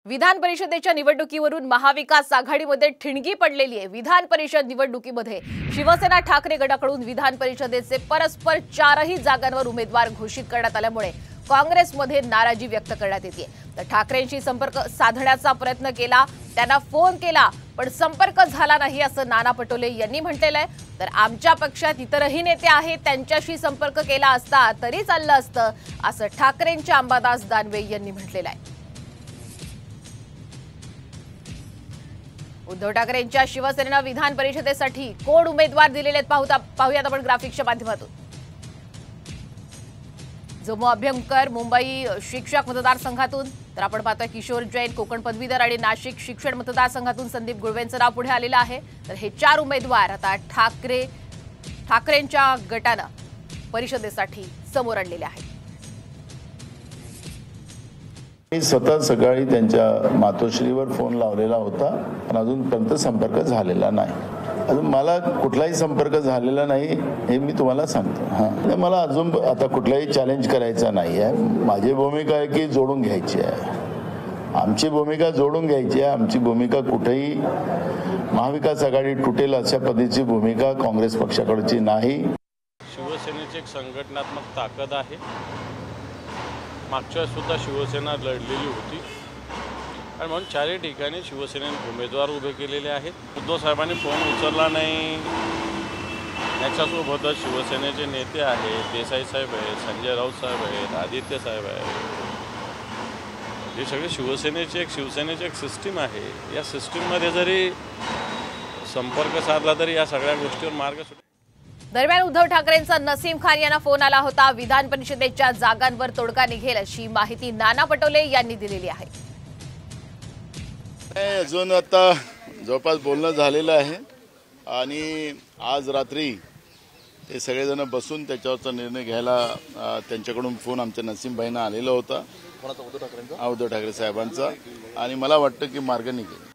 विधान परिषदेच्या निवडणुकीवरून महाविकास आघाडीमध्ये ठिणगी पडलेली आहे। विधान परिषद निवडणुकीमध्ये शिवसेना ठाकरे गटाकडून विधान परिषदेचे परस्पर 4ही जागांवर उमेदवार घोषित करण्यात आल्यामुळे काँग्रेसमध्ये नाराजी व्यक्त करण्यात येते। तर ठाकरेंशी संपर्क साधण्याचा प्रयत्न केला, त्यांना फोन केला, पण संपर्क झाला नाही असं नाना पटोले यांनी म्हटलेलं आहे। तर आमच्या पक्षात इतरही नेते आहेत, त्यांच्याशी संपर्क केला असता तरी चाललं असतं असं ठाकरेंच्या अंबादास दानवे यांनी म्हटलेलं आहे। उद्धव ठाकरेंच्या शिवसेनेनं विधान परिषदेसाठी कोण उमेदवार दिलेले आहेत पाहूयात आपण ग्राफिक्सच्या माध्यमातून। जोमो अभ्यंकर मुंबई शिक्षक मतदारसंघातून, तर आपण पाहतोय किशोर जैन कोकण पदवीधर आणि नाशिक शिक्षण मतदारसंघातून संदीप गुळवेंचं नाव पुढे आलेलं आहे। तर हे 4 उमेदवार आता ठाकरेंच्या गटानं परिषदेसाठी समोर आणलेले आहेत। मी स्वतः सकाळी त्यांच्या मातोश्रीवर फोन लावलेला होता, पण अजूनपर्यंत संपर्क झालेला नाही। अजून मला कुठलाही संपर्क झालेला नाही हे मी तुम्हाला सांगतो। मला अजून आता कुठलाही चॅलेंज करायचा नाही आहे। माझी भूमिका आहे की जोडून घ्यायची आहे, आमची भूमिका जोडून घ्यायची आहे। आमची भूमिका कुठेही महाविकास आघाडी तुटेल अशा पद्धतीची भूमिका काँग्रेस पक्षाकडची नाही। शिवसेनेची एक संघटनात्मक ताकद आहे। मागच्या सुद्धा शिवसेना लढलेली होती आणि म्हणून 4ही ठिकाणी शिवसेनेने उमेदवार उभे केलेले आहेत। उद्धव साहेबांनी फोन उचलला नाही, याच्यासोबतच शिवसेनेचे नेते आहेत, देसाई साहेब आहेत, संजय राऊत साहेब आहेत, आदित्य साहेब आहेत। हे सगळे शिवसेनेची एक सिस्टीम आहे। या सिस्टीममध्ये जरी संपर्क साधला तरी या सगळ्या गोष्टीवर मार्ग सुटेल। दरम्यान उद्धव ठाकरेंचा नसीम खान यांना फोन आला होता। विधान परिषदेच्या जागांवर तोडगा निघेल अशी माहिती नाना पटोले यांनी दिलेली आहे। अजून आता जवळपास बोलणं झालेलं आहे आणि आज रात्री ते सगळेजण बसून त्याच्यावरचा निर्णय घ्यायला त्यांच्याकडून फोन आमच्या नसीम भाईंना आलेला होता, उद्धव ठाकरे साहेबांचा, आणि मला वाटतं की मार्ग निघेल।